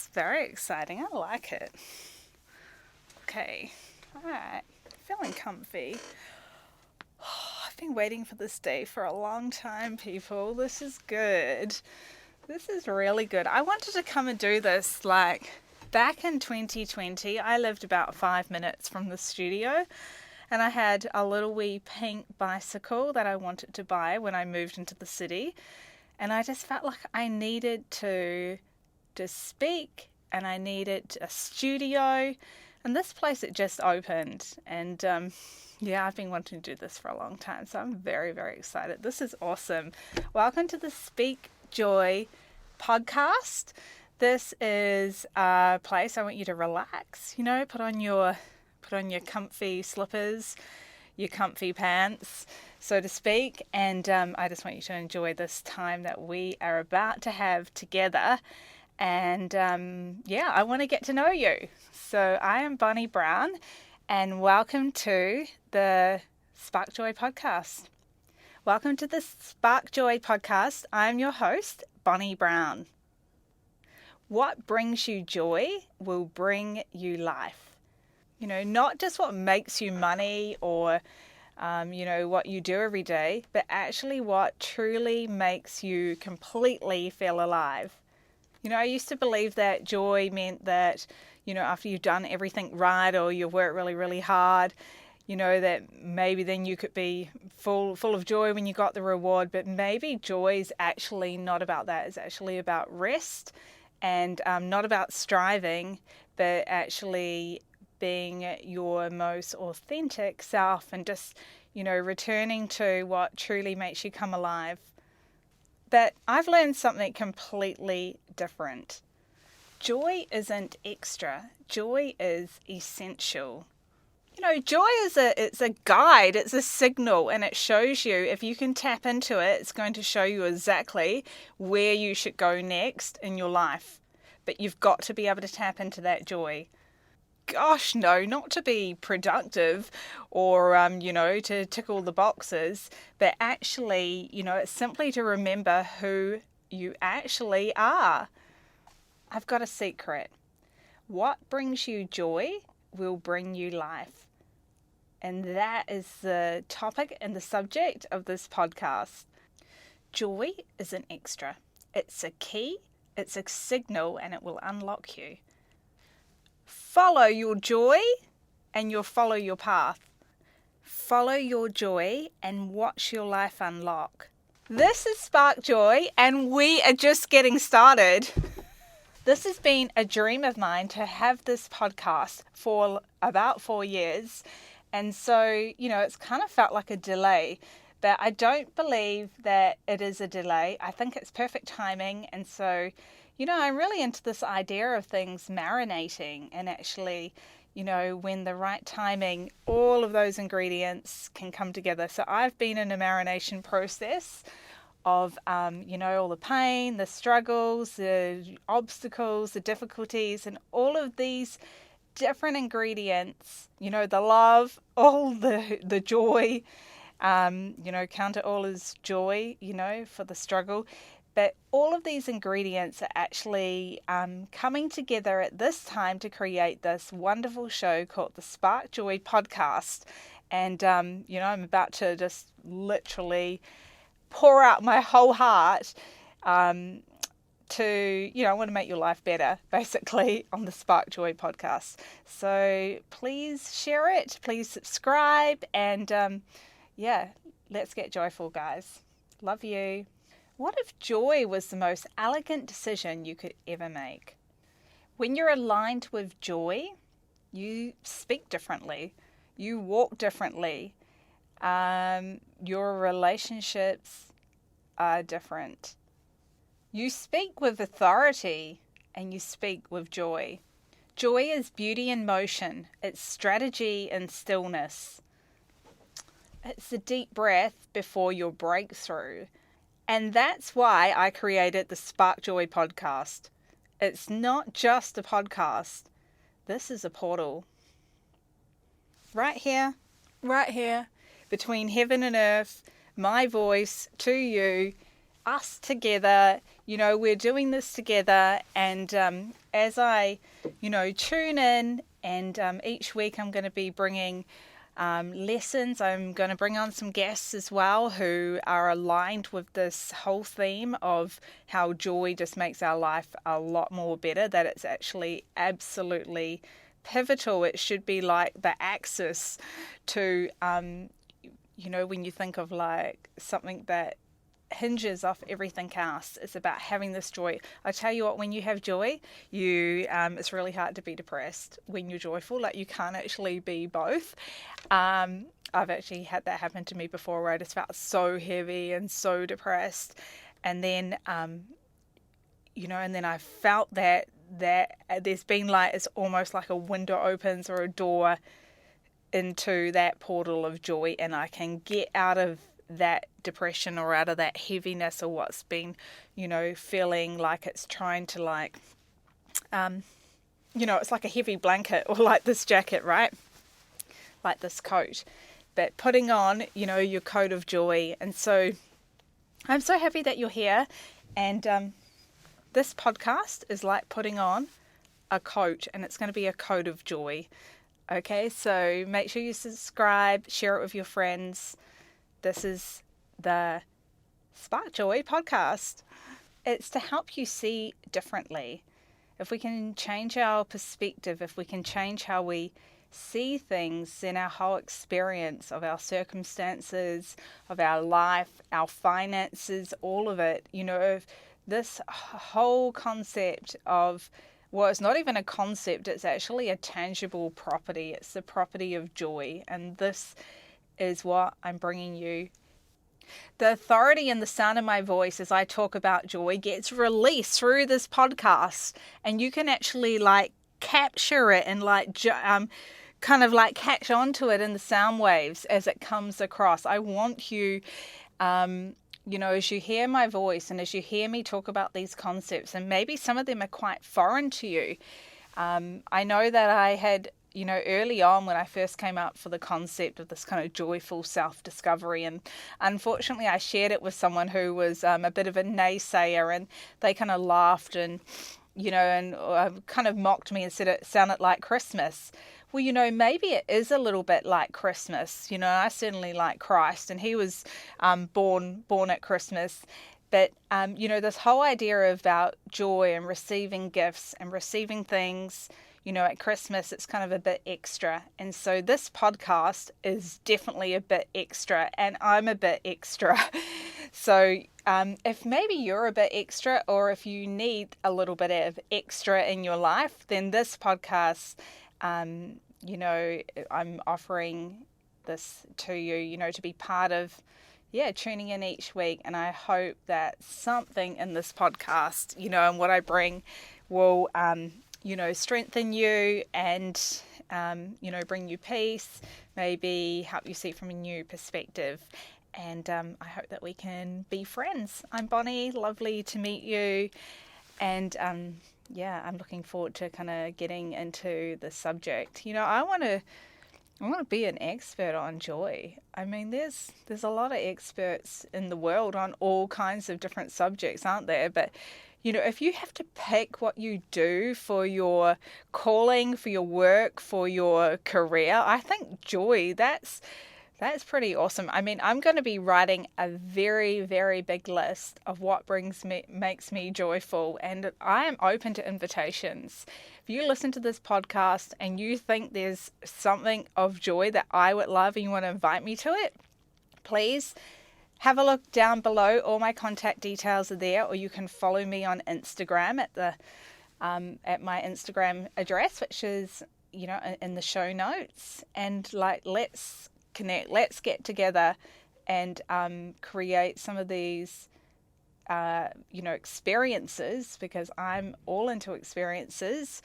That's very exciting. I like it. Okay. Alright. Feeling comfy. I've been waiting for this day for a long time, people. This is good. This is really good. I wanted to come and do this back in 2020. I lived about 5 minutes from the studio, and I had a little wee pink bicycle that I wanted to buy when I moved into the city. And I just felt like I needed to speak, and I needed a studio. And this place, it just opened. And I've been wanting to do this for a long time. So I'm very, very excited. This is awesome. Welcome to the Speak Joy podcast. This is a place I want you to relax, put on your comfy slippers, your comfy pants, so to speak. And I just want you to enjoy this time that we are about to have together. And I want to get to know you. So I am Bonnie Brown, and welcome to the Spark Joy podcast. Welcome to the Spark Joy podcast. I'm your host, Bonnie Brown. What brings you joy will bring you life. Not just what makes you money or, what you do every day, but actually what truly makes you completely feel alive. I used to believe that joy meant that, after you've done everything right or you've worked really, really hard, that maybe then you could be full of joy when you got the reward. But maybe joy is actually not about that. It's actually about rest and not about striving, but actually being your most authentic self and just, returning to what truly makes you come alive. But I've learned something completely different. Joy isn't extra. Joy is essential. Joy it's a guide, it's a signal, and it shows you, if you can tap into it, it's going to show you exactly where you should go next in your life. But you've got to be able to tap into that joy. Gosh, no, not to be productive or, to tick all the boxes, but actually, it's simply to remember who you actually are. I've got a secret. What brings you joy will bring you life. And that is the topic and the subject of this podcast. Joy is an extra. It's a key, it's a signal, and it will unlock you. Follow your joy and you'll follow your path. Follow your joy and watch your life unlock. This is Spark Joy, and we are just getting started. This has been a dream of mine to have this podcast for about 4 years. And so, it's kind of felt like a delay. But I don't believe that it is a delay. I think it's perfect timing. And so, I'm really into this idea of things marinating and actually, when the right timing, all of those ingredients can come together. So I've been in a marination process of, all the pain, the struggles, the obstacles, the difficulties, and all of these different ingredients, the love, all the joy, count it all as joy, for the struggle. But all of these ingredients are actually coming together at this time to create this wonderful show called the Spark Joy podcast. And, I'm about to just literally pour out my whole heart to, I want to make your life better, basically, on the Spark Joy podcast. So please share it, please subscribe, and let's get joyful, guys. Love you. What if joy was the most elegant decision you could ever make? When you're aligned with joy, you speak differently, you walk differently, your relationships are different. You speak with authority and you speak with joy. Joy is beauty in motion. It's strategy in stillness. It's a deep breath before your breakthrough. And that's why I created the Spark Joy podcast. It's not just a podcast. This is a portal. Right here, between heaven and earth, my voice to you, us together. We're doing this together. And as I, tune in, and each week I'm going to be bringing lessons. I'm going to bring on some guests as well who are aligned with this whole theme of how joy just makes our life a lot more better, that it's actually absolutely pivotal. It should be like the axis to, when you think of like something that hinges off everything else. It's about having this joy. I tell you what, when you have joy, it's really hard to be depressed when you're joyful. Like, you can't actually be both. I've actually had that happen to me before, where I just felt so heavy and so depressed, and then and then I felt that there's been like, it's almost like a window opens or a door into that portal of joy, and I can get out of that depression or out of that heaviness, or what's been, feeling like it's trying to like, it's like a heavy blanket, or like this jacket, right? Like this coat, but putting on, your coat of joy. And so I'm so happy that you're here. And this podcast is like putting on a coat, and it's going to be a coat of joy. Okay, so make sure you subscribe, share it with your friends. This is the Spark Joy podcast. It's to help you see differently. If we can change our perspective, if we can change how we see things in our whole experience of our circumstances, of our life, our finances, all of it, if this whole concept of, well, it's not even a concept, it's actually a tangible property. It's the property of joy. And this is what I'm bringing you. The authority and the sound of my voice as I talk about joy gets released through this podcast, and you can actually like capture it and like kind of like catch onto it in the sound waves as it comes across. I want you, as you hear my voice and as you hear me talk about these concepts, and maybe some of them are quite foreign to you. I know that I had, early on when I first came up for the concept of this kind of joyful self-discovery, and unfortunately I shared it with someone who was a bit of a naysayer, and they kind of laughed and, kind of mocked me and said it sounded like Christmas. Well, maybe it is a little bit like Christmas. I certainly like Christ, and he was born at Christmas. But, this whole idea about joy and receiving gifts and receiving things, at Christmas, it's kind of a bit extra. And so this podcast is definitely a bit extra, and I'm a bit extra. So if maybe you're a bit extra, or if you need a little bit of extra in your life, then this podcast, I'm offering this to you, to be part of, tuning in each week. And I hope that something in this podcast, and what I bring will, strengthen you and, bring you peace, maybe help you see from a new perspective. And I hope that we can be friends. I'm Bonnie, lovely to meet you. And I'm looking forward to kind of getting into the subject. I want to be an expert on joy. I mean, there's a lot of experts in the world on all kinds of different subjects, aren't there? But if you have to pick what you do for your calling, for your work, for your career, I think joy, that's pretty awesome. I mean, I'm going to be writing a very, very big list of what makes me joyful, and I am open to invitations. If you listen to this podcast and you think there's something of joy that I would love and you want to invite me to it, please have a look down below. All my contact details are there, or you can follow me on Instagram at my Instagram address, which is, in the show notes. And let's connect, let's get together and create some of these, experiences, because I'm all into experiences.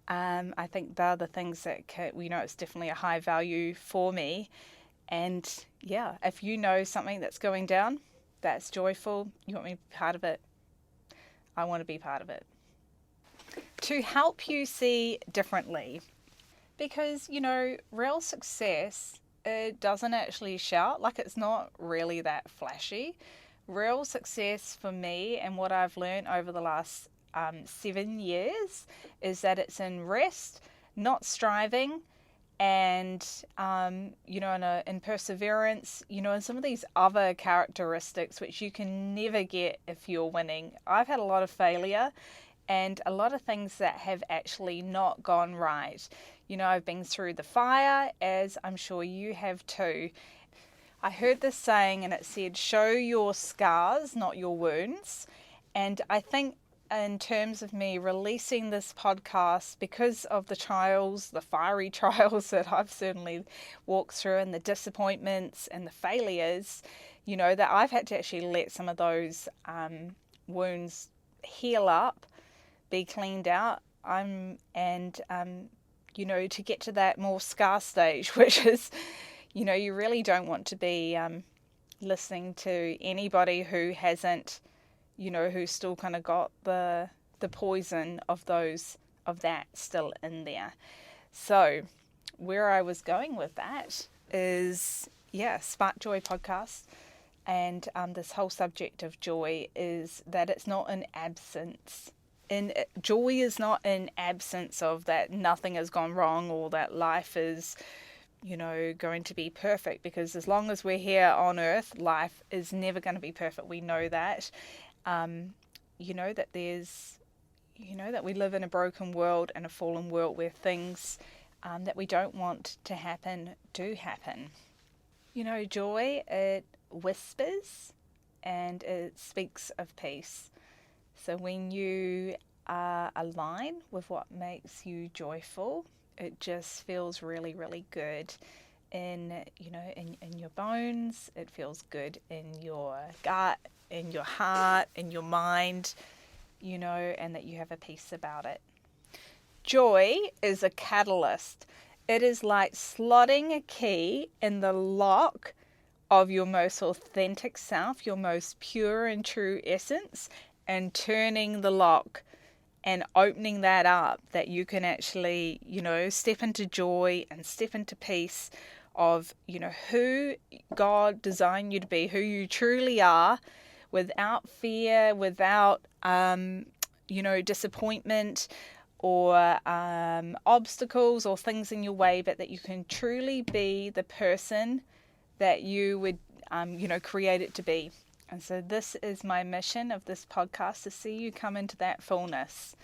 I think they're the things that it's definitely a high value for me. And if you know something that's going down, that's joyful, you want me to be part of it, I want to be part of it. To help you see differently. Because, real success, it doesn't actually shout. Like, it's not really that flashy. Real success for me and what I've learned over the last 7 years is that it's in rest, not striving, and in perseverance, and some of these other characteristics which you can never get if you're winning. I've had a lot of failure and a lot of things that have actually not gone right. I've been through the fire, as I'm sure you have too. I heard this saying and it said, show your scars, not your wounds. And I think in terms of me releasing this podcast, because of the trials, the fiery trials that I've certainly walked through, and the disappointments and the failures, that I've had to actually let some of those wounds heal up, be cleaned out, to get to that more scar stage, which is, you really don't want to be listening to anybody who hasn't, who's still kind of got the poison of that still in there. So where I was going with that is, Spark Joy podcast, and this whole subject of joy is that it's not an absence. And joy is not an absence of that nothing has gone wrong or that life is, going to be perfect, because as long as we're here on earth, life is never going to be perfect. We know that. That there's, that we live in a broken world and a fallen world where things that we don't want to happen do happen. Joy, it whispers and it speaks of peace. So when you align with what makes you joyful, it just feels really, really good in your bones. It feels good in your gut, in your heart, in your mind, and that you have a peace about it. Joy is a catalyst. It is like slotting a key in the lock of your most authentic self, your most pure and true essence, and turning the lock and opening that up, that you can actually, step into joy and step into peace of, who God designed you to be, who you truly are, without fear, without, disappointment or obstacles or things in your way, but that you can truly be the person that you would, create it to be. And so this is my mission of this podcast, to see you come into that fullness,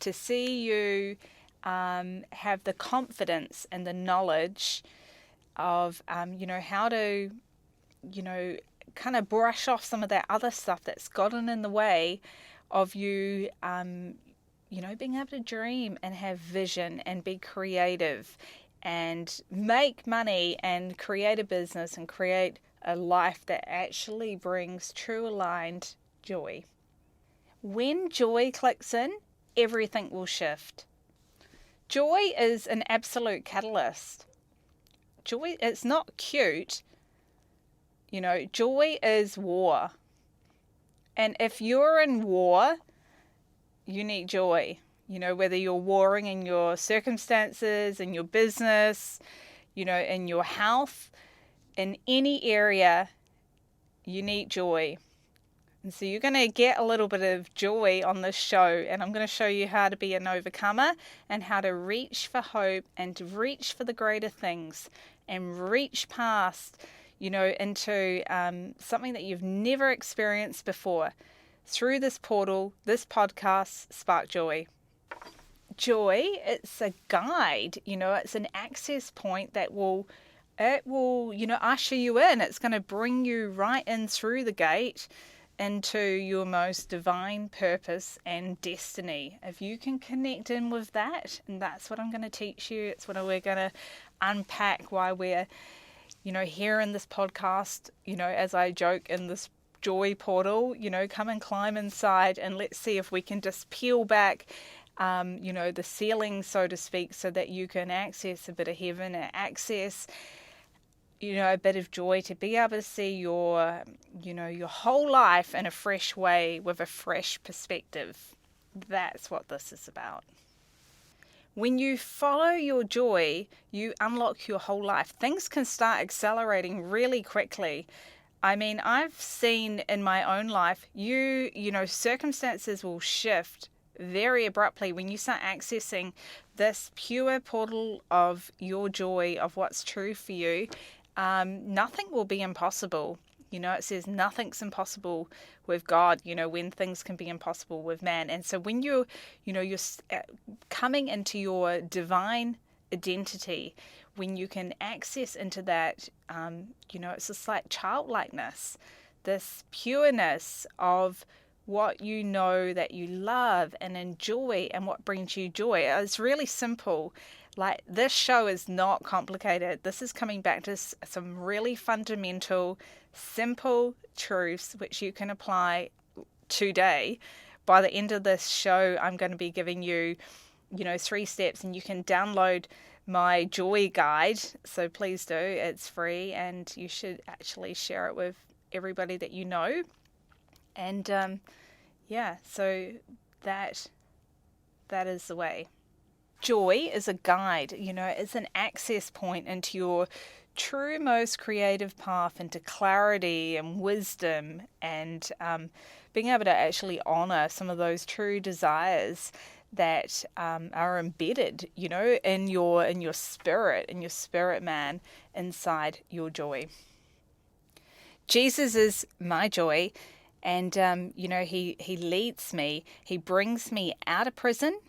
to see you have the confidence and the knowledge of, how to, kind of brush off some of that other stuff that's gotten in the way of you, being able to dream and have vision and be creative and make money and create a business and create a life that actually brings true aligned joy. When joy clicks in, everything will shift. Joy is an absolute catalyst. Joy, it's not cute. Joy is war. And if you're in war, you need joy. Whether you're warring in your circumstances, in your business, in your health, in any area, you need joy. And so you're going to get a little bit of joy on this show, and I'm going to show you how to be an overcomer and how to reach for hope and to reach for the greater things and reach past, into something that you've never experienced before through this portal, this podcast, Spark Joy. Joy, it's a guide, it's an access point that will usher you in. It's going to bring you right in through the gate into your most divine purpose and destiny. If you can connect in with that, and that's what I'm going to teach you, it's what we're going to unpack, why we're, here in this podcast, as I joke in this joy portal, come and climb inside and let's see if we can just peel back the ceiling, so to speak, so that you can access a bit of heaven and access, a bit of joy, to be able to see your whole life in a fresh way with a fresh perspective. That's what this is about. When you follow your joy, you unlock your whole life. Things can start accelerating really quickly. I mean, I've seen in my own life, you know, circumstances will shift very abruptly when you start accessing this pure portal of your joy, of what's true for you. Nothing will be impossible. You know, it says nothing's impossible with God, you know, when things can be impossible with man. And so when you're coming into your divine identity, when you can access into that, you know, it's just like childlikeness, this pureness of what you know that you love and enjoy and what brings you joy. It's really simple. Like, this show is not complicated. This is coming back to some really fundamental, simple truths which you can apply today. By the end of this show, I'm going to be giving you, you know, 3 steps, and you can download my joy guide. So please do. It's free, and you should actually share it with everybody that you know. And yeah, so that is the way. Joy is a guide, you know, it's an access point into your true, most creative path, into clarity and wisdom, and being able to actually honor some of those true desires that are embedded, you know, in your spirit man, inside your joy. Jesus is my joy, and you know, he leads me. He brings me out of prison,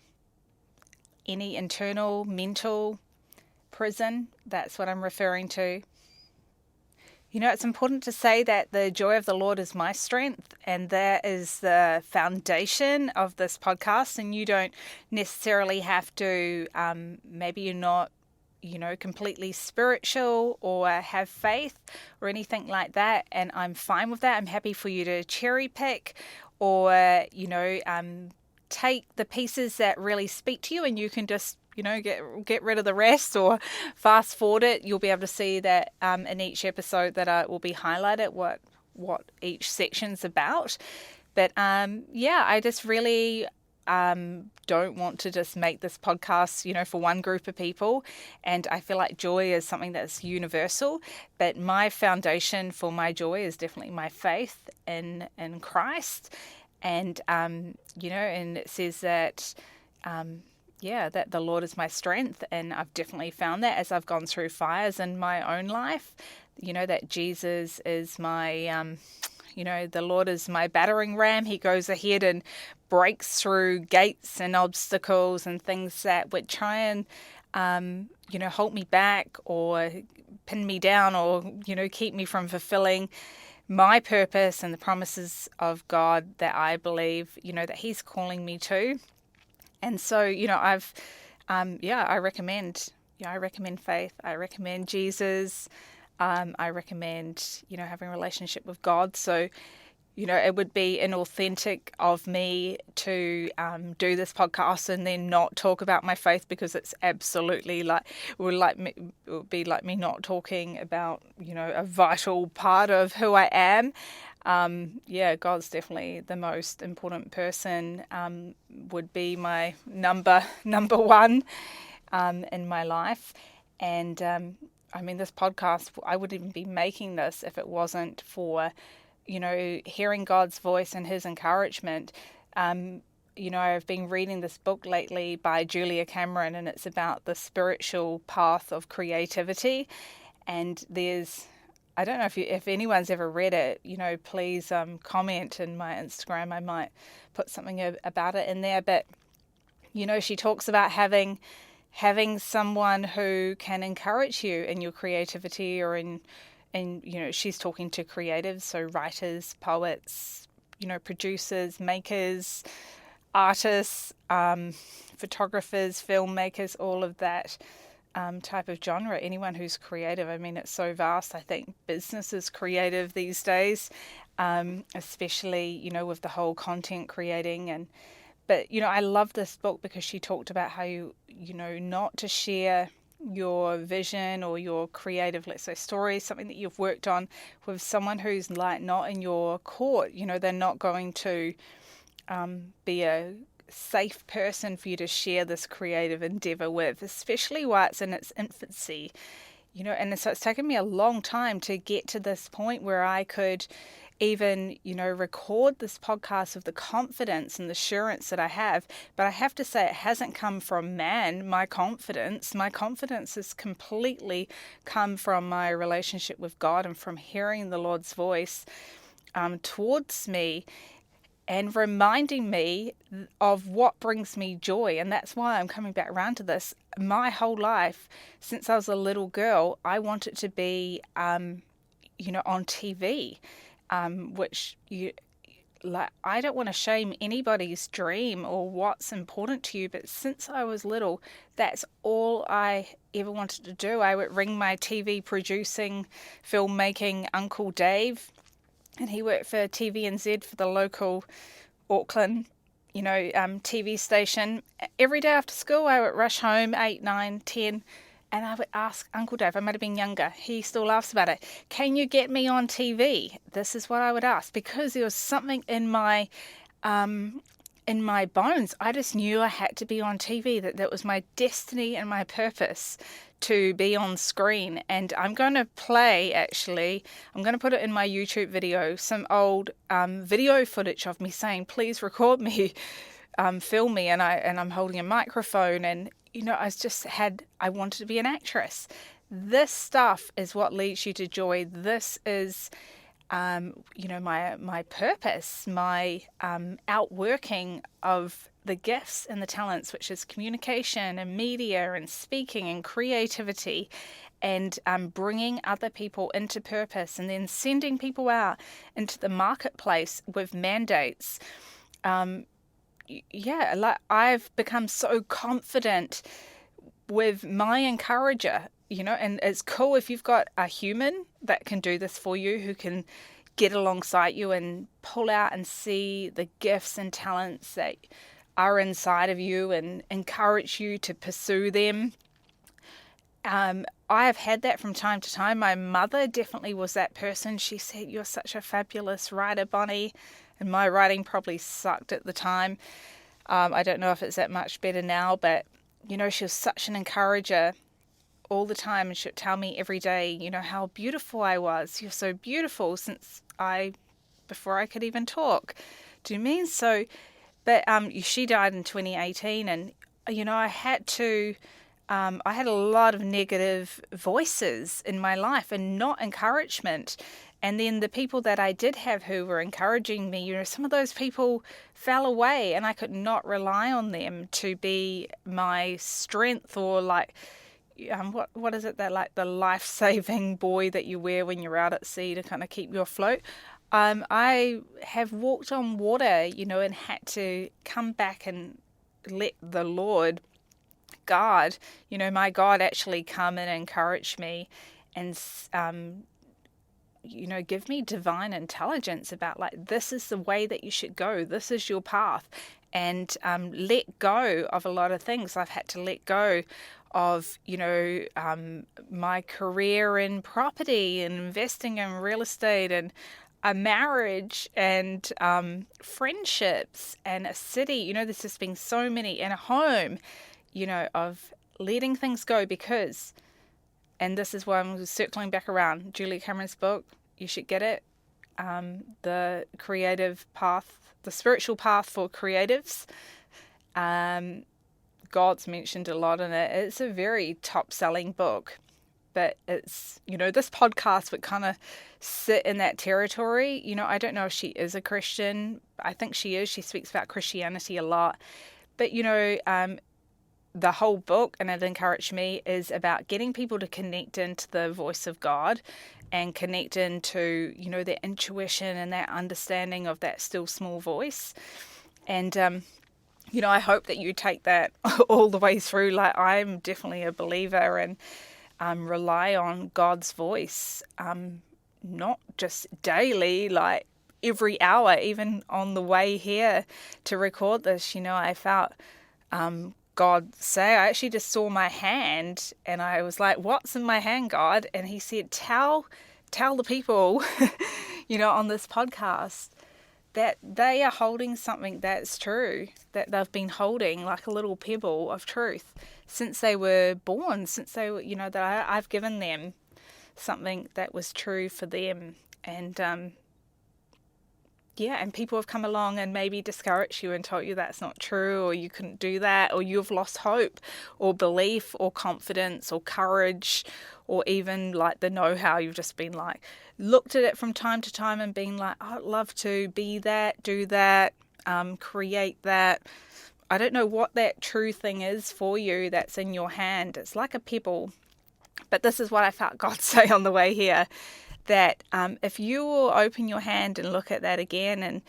any internal mental prison. That's what I'm referring to. You know, it's important to say that the joy of the Lord is my strength, and that is the foundation of this podcast. And you don't necessarily have to, maybe you're not, you know, completely spiritual or have faith or anything like that. And I'm fine with that. I'm happy for you to cherry pick or, you know, take the pieces that really speak to you, and you can just, you know, get rid of the rest or fast forward it. You'll be able to see that in each episode that will be highlighted what each section's about. But yeah, I just really don't want to just make this podcast, you know, for one group of people. And I feel like joy is something that's universal. But my foundation for my joy is definitely my faith in Christ. And, you know, and it says that, that the Lord is my strength. And I've definitely found that as I've gone through fires in my own life, you know, that Jesus is my, you know, the Lord is my battering ram. He goes ahead and breaks through gates and obstacles and things that would try and, you know, hold me back or pin me down or, you know, keep me from fulfilling my purpose and the promises of God that I believe, you know, that He's calling me to. And so, you know, I recommend faith. I recommend Jesus. I recommend, you know, having a relationship with God. So, you know, it would be inauthentic of me to do this podcast and then not talk about my faith, because it's absolutely it would be like me not talking about, you know, a vital part of who I am. God's definitely the most important person, would be my number one in my life. And I mean, this podcast, I wouldn't even be making this if it wasn't for, you know, hearing God's voice and His encouragement. You know, I've been reading this book lately by Julia Cameron, and it's about the spiritual path of creativity. And I don't know if anyone's ever read it, you know, please comment in my Instagram. I might put something about it in there. But, you know, she talks about having someone who can encourage you in your creativity or in, you know, she's talking to creatives, so writers, poets, you know, producers, makers, artists, photographers, filmmakers, all of that type of genre, anyone who's creative. I mean, it's so vast. I think business is creative these days, especially, you know, with the whole content creating. But, you know, I love this book because she talked about how you know, not to share your vision or your creative, let's say, story, something that you've worked on with someone who's like not in your court. You know, they're not going to be a safe person for you to share this creative endeavor with, especially while it's in its infancy. and so it's taken me a long time to get to this point where I could even, record this podcast with the confidence and the assurance that I have. But I have to say, it hasn't come from man, my confidence. My confidence has completely come from my relationship with God and from hearing the Lord's voice towards me and reminding me of what brings me joy. And that's why I'm coming back around to this. My whole life, since I was a little girl, I wanted to be, on TV. Which I don't want to shame anybody's dream or what's important to you, but since I was little, that's all I ever wanted to do. I would ring my TV producing, filmmaking Uncle Dave, and he worked for TVNZ for the local Auckland, TV station. Every day after school, I would rush home 8, 9, 10. And I would ask Uncle Dave, I might have been younger, he still laughs about it, can you get me on TV? This is what I would ask, because there was something in my bones. I just knew I had to be on TV, that was my destiny and my purpose to be on screen. And I'm going to play, I'm going to put it in my YouTube video, some old video footage of me saying, please record me, film me, and I'm holding a microphone, and I wanted to be an actress. This stuff is what leads you to joy. This is, my purpose, my outworking of the gifts and the talents, which is communication and media and speaking and creativity, and bringing other people into purpose, and then sending people out into the marketplace with mandates. I've become so confident with my encourager, and it's cool if you've got a human that can do this for you, who can get alongside you and pull out and see the gifts and talents that are inside of you and encourage you to pursue them. I have had that from time to time. My mother definitely was that person. She said, you're such a fabulous writer, Bonnie. And my writing probably sucked at the time. I don't know if it's that much better now, but, she was such an encourager all the time. And she'd tell me every day, how beautiful I was. You're so beautiful before I could even talk. Do you mean? So, but she died in 2018, and, I had a lot of negative voices in my life and not encouragement. And then the people that I did have who were encouraging me, some of those people fell away, and I could not rely on them to be my strength, or what is it, that like the life-saving buoy that you wear when you're out at sea to kind of keep you afloat. I have walked on water, and had to come back and let the Lord, God, my God, actually come and encourage me and give me divine intelligence about this is the way that you should go. This is your path. And let go of a lot of things. I've had to let go of, my career in property and investing in real estate and a marriage and friendships and a city. There's just been so many, and a home, of letting things go because... And this is why I'm circling back around. Julia Cameron's book, you should get it. The creative path, the spiritual path for creatives. God's mentioned a lot in it. It's a very top-selling book. But it's, this podcast would kind of sit in that territory. I don't know if she is a Christian. I think she is. She speaks about Christianity a lot. But, the whole book, and it encouraged me, is about getting people to connect into the voice of God and connect into, their intuition and that understanding of that still small voice. And, I hope that you take that all the way through. I'm definitely a believer and rely on God's voice, not just daily, every hour, even on the way here to record this. I felt God say, I actually just saw my hand, and I was like, what's in my hand, God? And he said, tell the people, on this podcast that they are holding something that's true, that they've been holding like a little pebble of truth since they were born, since they were, that I've given them something that was true for them. And and people have come along and maybe discouraged you and told you that's not true, or you couldn't do that, or you've lost hope or belief or confidence or courage, or even like the know-how. You've just been like, looked at it from time to time and been like, oh, I'd love to be that, do that, create that. I don't know what that true thing is for you that's in your hand. It's like a pebble. But this is what I felt God say on the way here, that if you will open your hand and look at that again and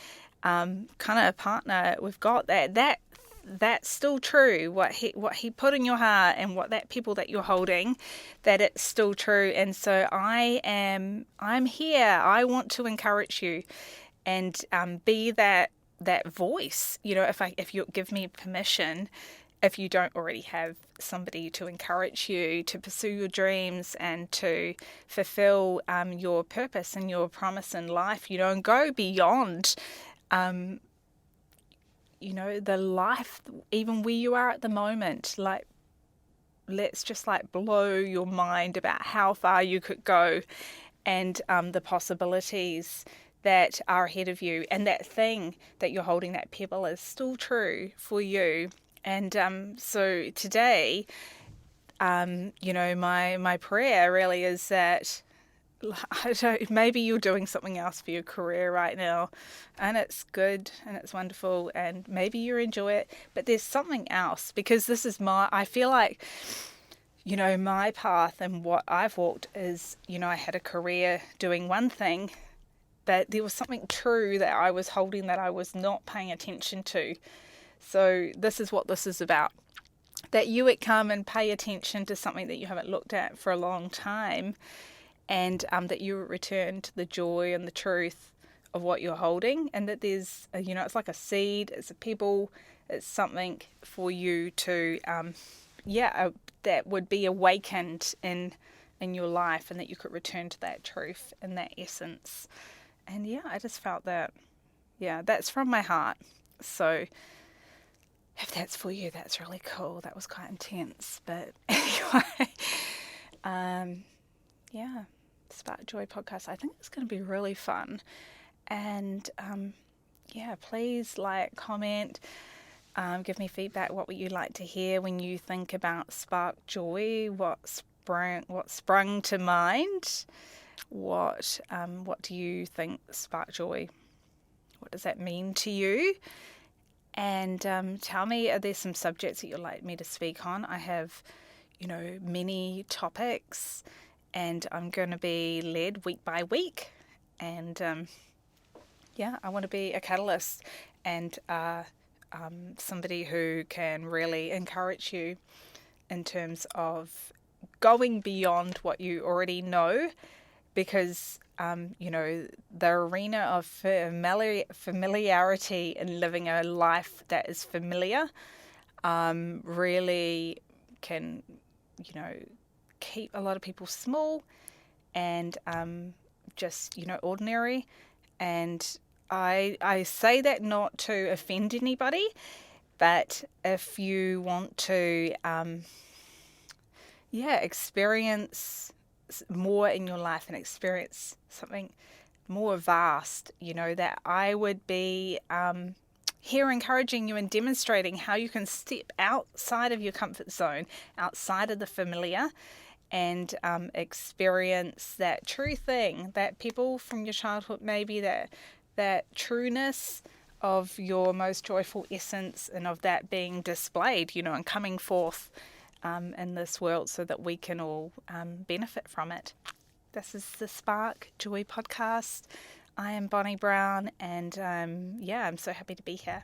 kind of partner with God, that's still true. What he put in your heart and what that people that you're holding, that it's still true. And so I'm here. I want to encourage you and be that voice. If you give me permission, if you don't already have somebody to encourage you to pursue your dreams and to fulfill your purpose and your promise in life, and go beyond, the life, even where you are at the moment. Like, let's just blow your mind about how far you could go and the possibilities that are ahead of you. And that thing that you're holding, that pebble, is still true for you. And so today, my prayer really is that, maybe you're doing something else for your career right now, and it's good and it's wonderful, and maybe you enjoy it, but there's something else, because this is I feel like, my path and what I've walked is, I had a career doing one thing, but there was something true that I was holding that I was not paying attention to. So this is what this is about, that you would come and pay attention to something that you haven't looked at for a long time, and that you would return to the joy and the truth of what you're holding, and that there's, it's like a seed, it's a pebble, it's something for you to, that would be awakened in your life, and that you could return to that truth and that essence. And I just felt that, that's from my heart. So if that's for you, that's really cool. That was quite intense. But anyway, Spark Joy podcast. I think it's going to be really fun. And please comment, give me feedback. What would you like to hear when you think about Spark Joy? What sprung to mind? What do you think Spark Joy? What does that mean to you? And tell me, are there some subjects that you'd like me to speak on? I have, many topics, and I'm going to be led week by week. And I want to be a catalyst and somebody who can really encourage you in terms of going beyond what you already know, because the arena of familiarity and living a life that is familiar really can, keep a lot of people small and just, ordinary. And I say that not to offend anybody, but if you want to, experience more in your life and experience something more vast, that I would be here encouraging you and demonstrating how you can step outside of your comfort zone, outside of the familiar, and experience that true thing, that people from your childhood, maybe that trueness of your most joyful essence, and of that being displayed, and coming forth in this world, so that we can all benefit from it. This is the Spark Joy podcast. I am Bonnie Brown, and I'm so happy to be here.